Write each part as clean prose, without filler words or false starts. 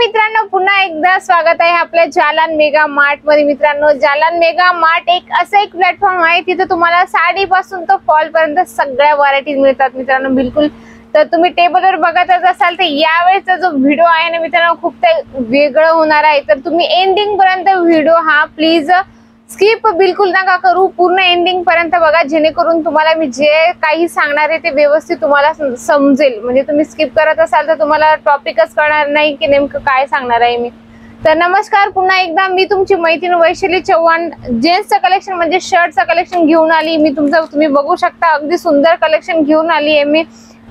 मित्रांनो, पुन्हा एकदा स्वागत आहे आपल्या जालान मेगा मार्ट मध्ये। मित्रांनो, जालान मेगा मार्ट एक प्लॅटफॉर्म आहे तिथे तुम्हाला साडीपासून तर फॉल पर्यंत सगळ्या व्हरायटीज मिळतात मित्रांनो, बिलकुल। तर तुम्ही टेबलवर बघतच असाल तर यावेळेचा जो व्हिडिओ आहे ना मित्रांनो, खूप वेगळं होणार आहे। तर तुम्ही एंडिंग पर्यंत व्हिडिओ हा प्लीज स्किप बिलकुल नका करू, पूर्ण एंडिंग पर्यंत बघा, जेणेकरून तुम्हाला मी जे काही सांगणार आहे ते व्यवस्थित तुम्हाला समजेल। म्हणजे तुम्ही स्किप करत असाल तर तुम्हाला टॉपिकच कळणार नाही की नेमकं काय सांगणार आहे मी। तर नमस्कार, पुन्हा एकदा मी तुमची मैत्रीण वैशाली चव्हाण जेंट्सचं कलेक्शन म्हणजे शर्टचं कलेक्शन घेऊन आली मी। तुम्ही बघू शकता अगदी सुंदर कलेक्शन घेऊन आली आहे मी।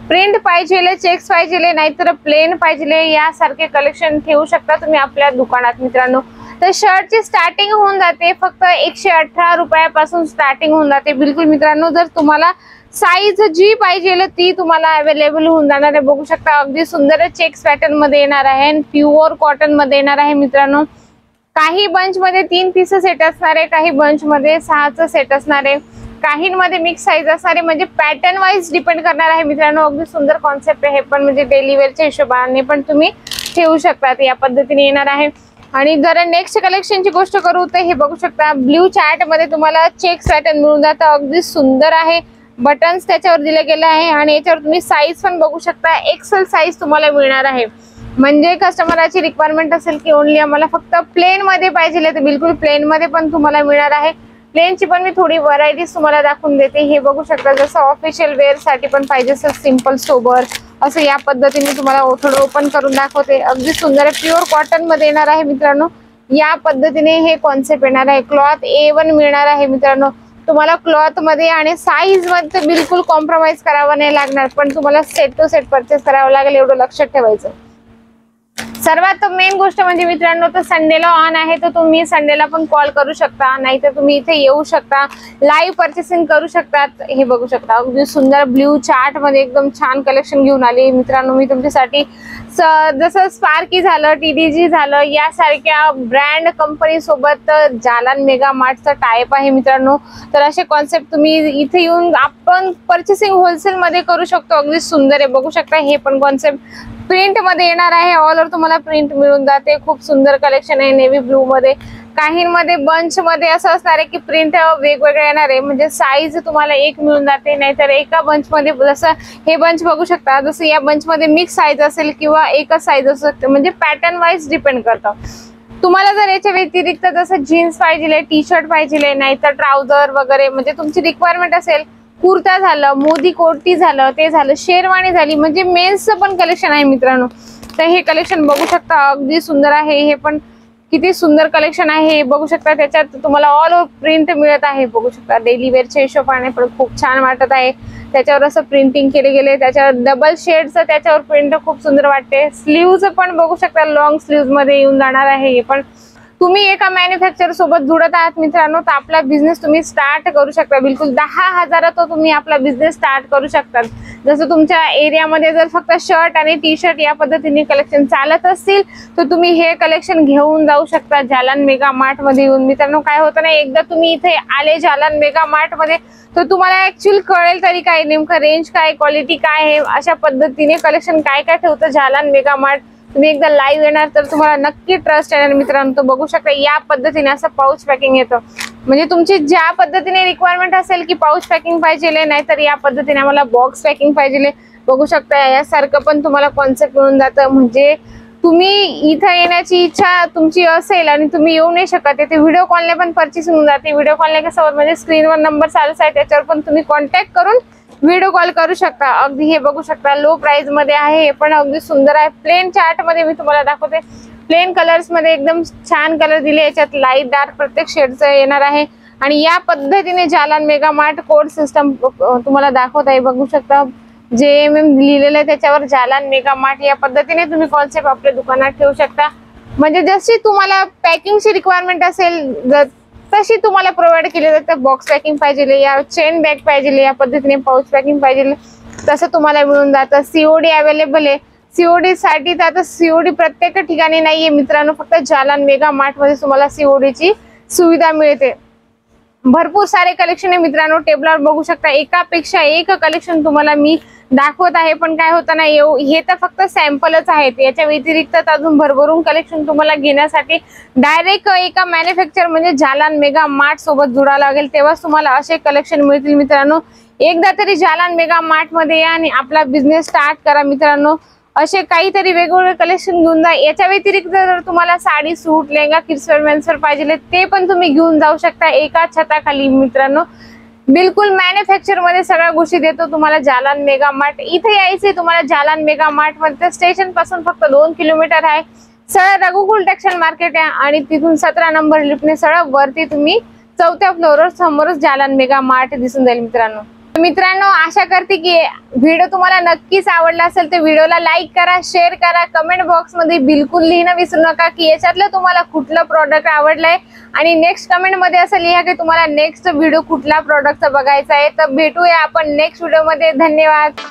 प्रिंट पाहिजे, चेक्स पाहिजे, नाहीतर प्लेन पाहिजे, यासारखे कलेक्शन ठेवू शकता तुम्ही आपल्या दुकानात मित्रांनो। तर शर्टची स्टार्टिंग होऊन जाते फक्त 118 रुपयापासून स्टार्टिंग होऊन जाते बिलकुल मित्रांनो। जर तुम्हाला साईज जी पाहिजे ती तुम्हाला अवेलेबल होऊन जाणार आहे। बघू शकता अगदी सुंदर चेक्स पॅटर्न मध्ये येणार आहे, प्युअर कॉटन मध्ये येणार आहे मित्रांनो। काही बंच मध्ये 3 पीस सेट असणार आहे, काही बंच मध्ये 6चा सेट असणार आहे, काहींमध्ये मिक्स साईज असणार आहे। म्हणजे पॅटर्न वाइज डिपेंड करणार आहे मित्रांनो। अगदी सुंदर कॉन्सेप्ट आहे, पण म्हणजे डेली वेअरच्या हिशोबाने पण तुम्ही ठेवू शकता, या पद्धतीने येणार आहे। आणि जर नेक्स्ट कलेक्शनची गोष्ट करू तर हे बघू शकता ब्ल्यू चॅट मध्ये तुम्हाला चेक्स पॅटर्न मिळून जातं, अगदी सुंदर आहे। बटन्स त्याच्यावर दिले गेले आहे आणि याच्यावर तुम्ही साईज पण बघू शकता, एक्सेल साईज तुम्हाला मिळणार आहे। म्हणजे कस्टमरची रिक्वायरमेंट असेल की ओनली आम्हाला फक्त प्लेन मध्ये पाहिजे तर बिलकुल प्लेन मध्ये पण तुम्हाला मिळणार आहे। प्लेनची पण मी थोडी व्हरायटीज तुम्हाला दाखवून देते। हे बघू शकता जसं ऑफिशियल वेअर साठी पण पाहिजे असं सिंपल सोबर असं या पद्धतीने तुम्हाला थोडं ओपन करून दाखवते। अगदी सुंदर प्युअर कॉटन मध्ये येणार आहे मित्रांनो। या पद्धतीने हे कॉन्सेप्ट येणार आहे। क्लॉथ A1 मिळणार आहे मित्रांनो तुम्हाला क्लॉथ मध्ये, आणि साईज मध्ये बिलकुल कॉम्प्रोमाइज करावं नाही लागणार, पण तुम्हाला सेट टू सेट परचेस करावं लागेल, एवढं लक्षात ठेवायचं। सर्वात मेन गोष्ट म्हणजे मित्रांनो, तर संडेला ऑन आहे तर तुम्ही संडेला पण कॉल करू शकता, नाहीतर तुम्ही इथे येऊ शकता, लाईव्ह परचेसिंग करू शकतात। हे बघू शकता अगदी सुंदर ब्ल्यू चार्ट मध्ये एकदम छान कलेक्शन घेऊन आली मित्रांनो मी तुमच्यासाठी। जसं स्पार्की झालं, TDG झालं, यासारख्या ब्रँड कंपनी सोबत जालान मेगा मार्टचा टाइप आहे मित्रांनो। तर असे कॉन्सेप्ट तुम्ही इथे येऊन आपण परचेसिंग होलसेल मध्ये करू शकतो। अगदी सुंदर आहे, बघू शकता हे पण कॉन्सेप्ट प्रिंट मध्ये येणार आहे। ऑल ओव्हर तुम्हाला प्रिंट मिळून जाते, खूप सुंदर कलेक्शन आहे नेव्ही ब्लू मध्ये। काहींमध्ये बंच मध्ये असं असणार आहे की प्रिंट वेगवेगळे येणार आहे, म्हणजे साईज तुम्हाला एक मिळून जाते, नाहीतर एका बंच मध्ये जसं हे बंच बघू शकता, जसं या बंच मध्ये मिक्स साईज असेल किंवा एकच साईज असेल, म्हणजे पॅटर्न वाइज डिपेंड करतं। तुम्हाला जर याच्या व्यतिरिक्त जसं जीन्स पाहिजे, टी शर्ट पाहिजे, नाहीतर ट्राउझर वगैरे, म्हणजे तुमची रिक्वायरमेंट असेल, कुर्ता झालं, मोदी कोटी झालं, ते झालं, शेरवानी झाली, म्हणजे मेन्सचं पण कलेक्शन आहे मित्रांनो। तर हे कलेक्शन बघू शकता अगदी सुंदर आहे। हे पण किती सुंदर कलेक्शन आहे, हे बघू शकता। त्याच्यात तुम्हाला ऑल ओव्हर प्रिंट मिळत आहे, बघू शकता डेली वेअरच्या हिशोबाने पण खूप छान वाटत आहे। त्याच्यावर असं प्रिंटिंग केले गेले, त्याच्यावर डबल शेडचं त्याच्यावर प्रिंट खूप सुंदर वाटते। स्लीव्हज पण बघू शकता, लॉंग स्लीव्ज मध्ये येऊन जाणार आहे। हे पण तुम्ही एका मॅन्युफॅक्चर सोबत जुडत आहात मित्रांनो, तर आपला बिझनेस तुम्ही स्टार्ट करू शकता। बिलकुल 10,000 तुम्ही आपला बिझनेस स्टार्ट करू शकता। जसं तुमच्या एरियामध्ये जर फक्त शर्ट आणि टी शर्ट या पद्धतीने कलेक्शन चालत असतील तर तुम्ही हे कलेक्शन घेऊन जाऊ शकता जालान मेगा मार्ट मध्ये येऊन। मित्रांनो काय होतं ना, एकदा तुम्ही इथे आले जालान मेगा मार्ट मध्ये तर तुम्हाला ऍक्च्युअली कळेल तरी काय नेमकं रेंज काय, क्वालिटी काय आहे, अशा पद्धतीने कलेक्शन काय काय ठेवतं जालान मेगा मार्ट। तुम्ही एकदा लाईव्ह येणार तर तुम्हाला नक्की ट्रस्ट येणार मित्रांनो। तो बघू शकता या पद्धतीने असं पाऊच पॅकिंग येतं, म्हणजे तुमची ज्या पद्धतीने रिक्वायरमेंट असेल की पाऊच पॅकिंग पाहिजे, नाहीतर या पद्धतीने आम्हाला बॉक्स पॅकिंग पाहिजे, बघू शकता यासारखं पण तुम्हाला कॉन्सेप्ट मिळून जातं। म्हणजे तुम्ही इथं येण्याची इच्छा तुमची असेल आणि तुम्ही येऊ नाही शकत ते व्हिडिओ कॉलने पण परचेस होऊन जाते। व्हिडिओ कॉलने कसं, म्हणजे स्क्रीनवर नंबर चालूच आहे, त्याच्यावर पण तुम्ही कॉन्टॅक्ट करून व्हिडिओ कॉल करू शकता। अगदी हे बघू शकता लो प्राइस मध्ये आहे, हे पण अगदी सुंदर आहे। प्लेन चार्ट मध्ये मी तुम्हाला दाखवते, प्लेन कलर्स मध्ये एकदम छान कलर दिले, याच्यात लाईट डार्क प्रत्येक शेडचं येणार आहे। आणि या पद्धतीने Jalan mega mart code system तुम्हाला दाखवत आहे, बघू शकता JMM लिहिलेलं आहे त्याच्यावर जालान मेगा मार्ट। या पद्धतीने तुम्ही कॉन्सेप्ट आपल्या दुकानात ठेवू शकता, म्हणजे जशी तुम्हाला पॅकिंगची रिक्वायरमेंट असेल तशी तुम्हाला प्रोव्हाइड केली जाते। बॉक्स पॅकिंग पाहिजे, या चेन बॅग पाहिजे, या पद्धतीने पाऊच पॅकिंग पाहिजे, तसं तुम्हाला मिळून जातं। COD अवेलेबल आहे। COD साठी तर आता COD प्रत्येक ठिकाणी नाहीये मित्रांनो, फक्त जालान मेगा मार्ट मध्ये तुम्हाला COD ची सुविधा मिळते। भरपूर सारे कलेक्शन आहे मित्रांनो, टेबलवर बघू शकता एकापेक्षा एक कलेक्शन तुम्हाला मी दाखवत आहे, पण काय होतं ना, हे तर फक्त सॅम्पलच आहेत. याच्या व्यतिरिक्त अजून भरभरून कलेक्शन तुम्हाला घेण्यासाठी डायरेक्ट एका मॅन्युफॅक्चर म्हणजे जालान मेगा मार्ट सोबत जुडावं लागेल, तेव्हाच तुम्हाला असे कलेक्शन मिळतील मित्रांनो. एकदा तरी जालान मेगा मार्ट मध्ये या आणि आपला बिझनेस स्टार्ट करा मित्रांनो. असे काहीतरी वेगवेगळे कलेक्शन घेऊन जा. याच्या व्यतिरिक्त जर तुम्हाला साडी, सूट, लेहंगा, किड्सवेअर, मेन्सवेअर पाहिजे ते पण तुम्ही घेऊन जाऊ शकता एका छताखाली मित्रांनो. बिलकुल मॅन्युफॅक्चर मध्ये सगळ्या गोष्टी देतो तुम्हाला जालान मेगा मार्ट. इथे यायचंय तुम्हाला जालान मेगा मार्ट मध्ये. स्टेशन पासून फक्त 2 किलोमीटर आहे. सरळ रघुकुल टेक्सटाईल मार्केट आहे आणि तिथून 17 नंबर लिफ्टने सरळ वरती तुम्ही 4थ्या फ्लोअरवर समोरच जालान मेगा मार्ट दिसून जाईल मित्रांनो. मित्रांनो, आशा करते की व्हिडिओ तुम्हाला नक्कीच आवडला असेल. तर व्हिडिओला लाईक करा, शेअर करा, कमेंट बॉक्स मध्ये बिलकुल लिहिणं विसरू नका की याच्यातलं तुम्हाला कुठलं प्रोडक्ट आवडलंय. आणि नेक्स्ट कमेंट मध्ये असं लिहा की तुम्हाला नेक्स्ट व्हिडिओ कुठल्या प्रोडक्टचा बघायचा आहे. तर भेटूया आपण नेक्स्ट व्हिडिओ मध्ये. धन्यवाद.